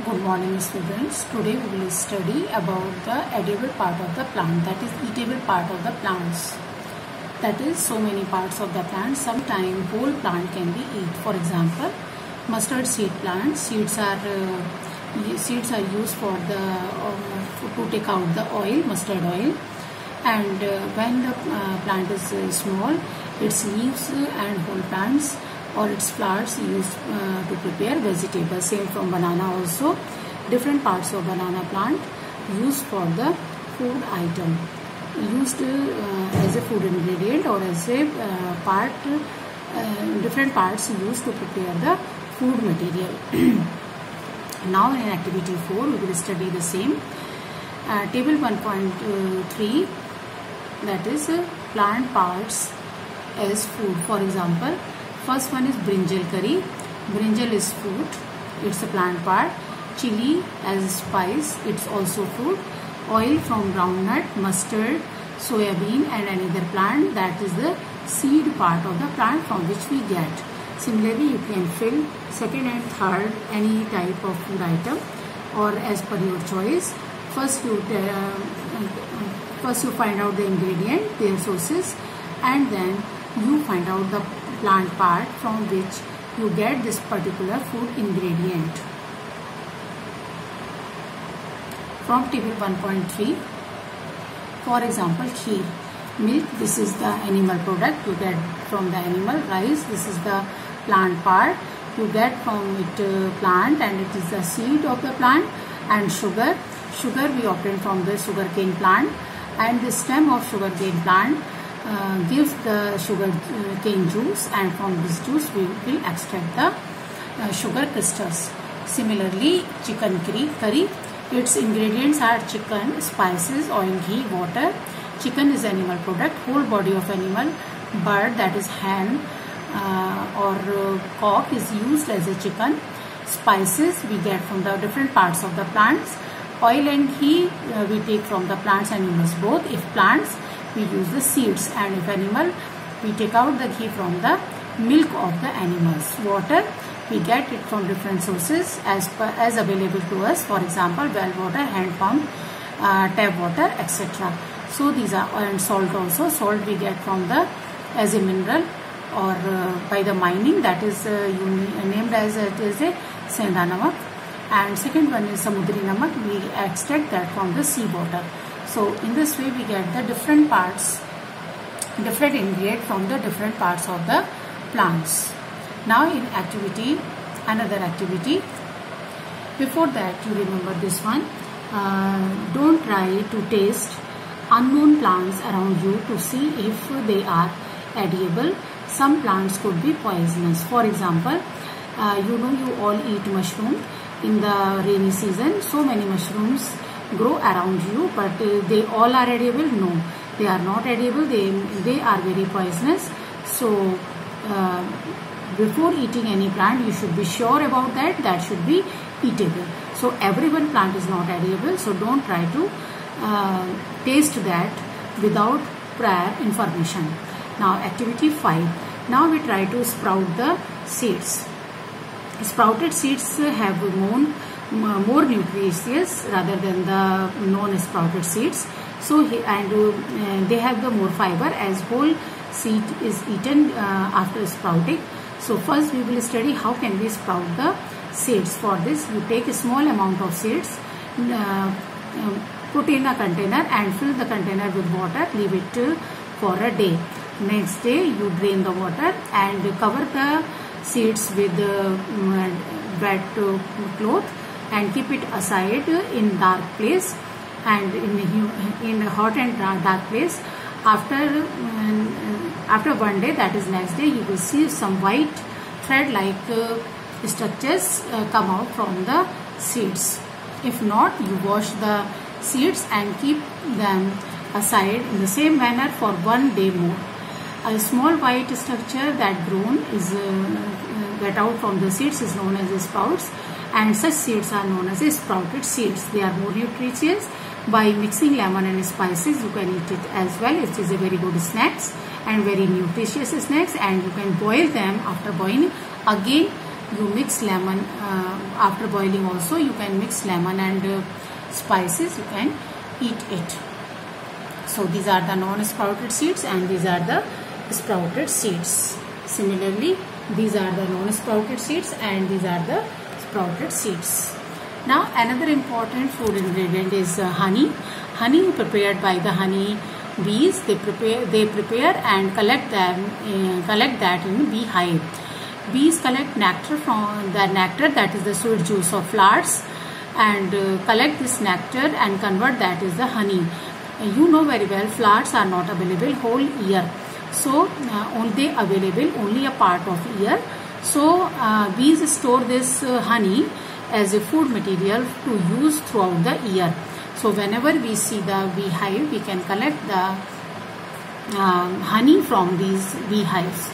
Good morning students. Today we will study about the edible part of the plant, that is eatable part of the plants. That is so many parts of the plant. Sometimes whole plant can be eaten. For example, mustard seed plant. Seeds are used for the to take out the oil, mustard oil. And when the plant is small, its leaves and whole plants or its flowers used to prepare vegetables. Same from banana also. Different parts of banana plant used for the food item, used as a food ingredient or as a part, different parts used to prepare the food material. Now in activity 4 we will study the same. Table 1.3, that is plant parts as food. For example, first one is brinjal curry. Brinjal is fruit, it's a plant part. Chili as spice, it's also fruit. Oil from groundnut, mustard, soya bean and another plant, that is the seed part of the plant from which we get. Similarly, you can fill second and third any type of food item or as per your choice. First you find out the ingredient, their sources, and then you find out the plant part from which you get this particular food ingredient. From table 1.3, for example, kheer. Milk, this is the animal product you get from the animal. Rice, this is the plant part you get from it plant, and it is the seed of the plant. And sugar we obtain from the sugarcane plant, and the stem of sugarcane plant gives the sugar cane juice, and from this juice we will extract the sugar crystals. Similarly, chicken curry, its ingredients are chicken, spices, oil, ghee, water. Chicken is animal product, whole body of animal. Bird, that is hen or cock, is used as a chicken. Spices we get from the different parts of the plants. Oil and ghee we take from the plants and animals both. If plants, we use the seeds, and if animal, we take out the ghee from the milk of the animals. Water, we get it from different sources as available to us. For example, well water, hand pump, tap water, etc. So these are, and salt also. Salt we get from the as a mineral or by the mining, that is named as it is a senda namak. And second one is samudri namak, we extract that from the sea water. So in this way we get the different parts, different ingredient from the different parts of the plants. Now in activity, another activity. Before that, you remember this one. Don't try to taste unknown plants around you to see if they are edible. Some plants could be poisonous. For example, you all eat mushroom in the rainy season. So many mushrooms grow around you, but they all are edible? No, they are not edible. They are very poisonous. So before eating any plant, you should be sure about that should be eatable. So every one plant is not edible, so don't try to taste that without prior information. Now activity 5. Now we try to sprout the seeds. Sprouted seeds have more nutritious rather than the non-sprouted seeds. So they have the more fiber, as whole seed is eaten after sprouting. So first we will study how can we sprout the seeds. For this, you take a small amount of seeds, put in a container and fill the container with water. Leave it for a day. Next day you drain the water and cover the seeds with wet cloth and keep it aside in dark place and in a hot and dark place. After one day, that is next day, you will see some white thread like structures come out from the seeds. If not, you wash the seeds and keep them aside in the same manner for 1 day more. A small white structure that grown is get out from the seeds is known as sprouts, and such seeds are known as sprouted seeds. They are more nutritious. By mixing lemon and spices, you can eat it as well. It is a very good snacks and very nutritious snacks, and you can boil them. After boiling, again you mix lemon after boiling. Also you can mix lemon and spices, you can eat it. So these are the non-sprouted seeds and these are the sprouted seeds. Similarly, these are the non-sprouted seeds and these are the sprouted seeds. Now another important food ingredient is honey. Honey prepared by the honey bees. They prepare and collect that in beehive. Bees collect nectar from the nectar, that is the sweet juice of flowers, and collect this nectar and convert that is the honey. You know very well, flowers are not available whole year, so they available only a part of year. So bees store this honey as a food material to use throughout the year. So whenever we see the beehive, we can collect the honey from these beehives.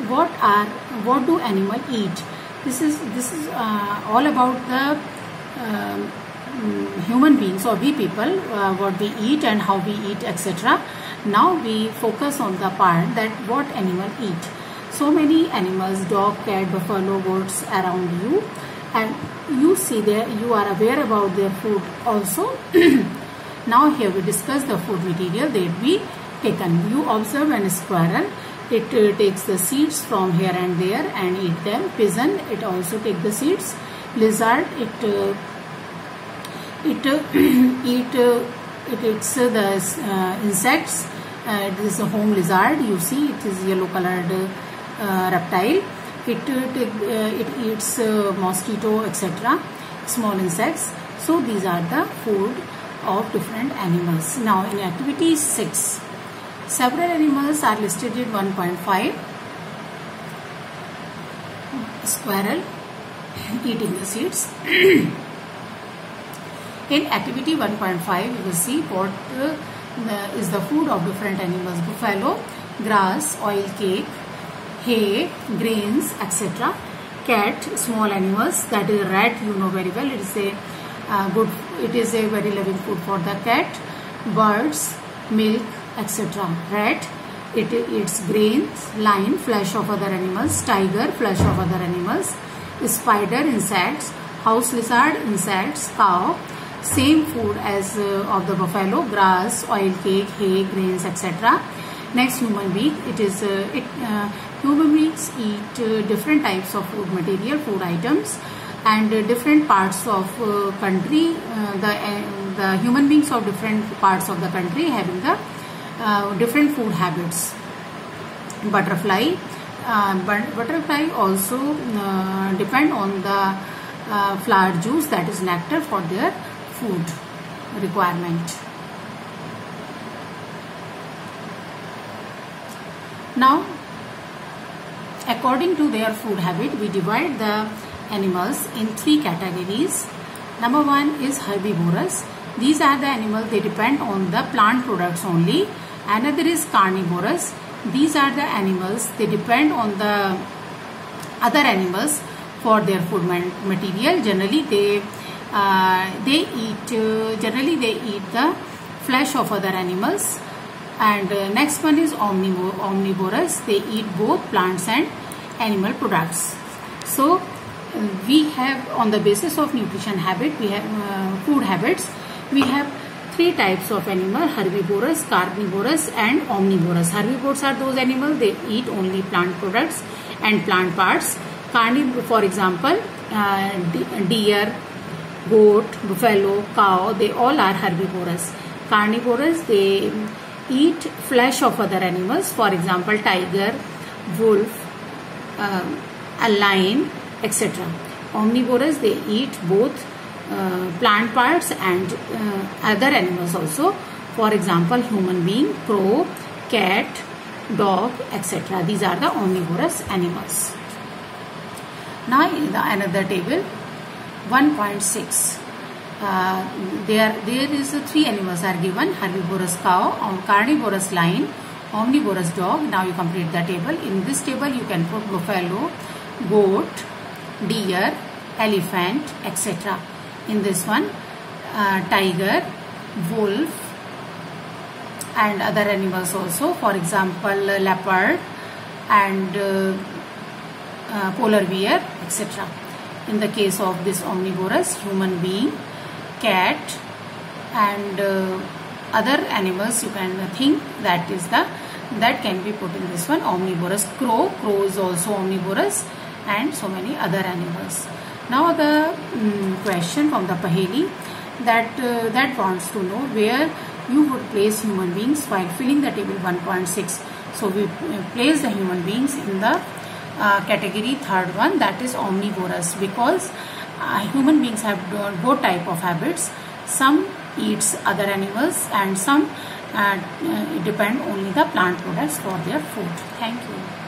What do animal eat? This is all about the human beings or we people, what we eat and how we eat, etc. Now we focus on the part that what animal eat. So many animals, dog, cat, buffalo, goats around you, and you see there, you are aware about their food also. Now here we discuss the food material that we taken. You observe a squirrel. It takes the seeds from here and there and eat them. Pigeon, it also take the seeds. Lizard, it eats the insects. This is a home lizard. You see, it is yellow colored reptile. It eats mosquito, etc. small insects. So these are the food of different animals. Now in activity 6, several animals are listed in 1.5. Squirrel eating the seeds. In activity 1.5, you will see what is the food of different animals. Buffalo, grass, oil cake, hay, grains, etc. Cat, small animals, that is rat, you know very well. It is a very loving food for the cat. Birds, milk, etc. Rat, it eats grains. Lion, flesh of other animals. Tiger, flesh of other animals. Spider, insects. House lizard, insects. Cow, same food as of the buffalo, grass, oil cake, hay, grains, etc. Next, human being. Human beings eat different types of food material, food items, and different parts of country. The human beings of different parts of the country having the different food habits. Butterfly. Butterfly also depend on the flower juice, that is nectar, for their food requirement. Now, according to their food habit, we divide the animals in 3 categories. Number 1 is herbivorous. These are the animals, they depend on the plant products only. Another is carnivorous. These are the animals, they depend on the other animals for their food material. Generally they eat the flesh of other animals. And next one is omnivorous. They eat both plants and animal products. So we have, on the basis of nutrition habit, we have food habits. We have 3 types of animal: herbivorous, carnivorous, and omnivorous. Herbivores are those animals, they eat only plant products and plant parts. For example, deer, goat, buffalo, cow, they all are herbivorous. Carnivorous, they eat flesh of other animals. For example, tiger, wolf, a lion, etc. Omnivorous, they eat both plant parts and other animals also. For example, human being, crow, cat, dog, etc. These are the omnivorous animals. Now in another table, 1.6. There is 3 animals are given: herbivorous cow, carnivorous lion, omnivorous dog. Now you complete the table. In this table you can put buffalo, goat, deer, elephant, etc. In this one, tiger, wolf, and other animals also. For example, leopard and polar bear, etc. In the case of this omnivorous, human being, cat, and other animals you can think that can be put in this one. Omnivorous, crow is also omnivorous, and so many other animals. Now the question from the Paheli that wants to know where you would place human beings while filling the table 1.6. So we place the human beings in the category third one, that is omnivorous, because human beings have both type of habits. Some eats other animals and some depend only the plant products for their food. Thank you.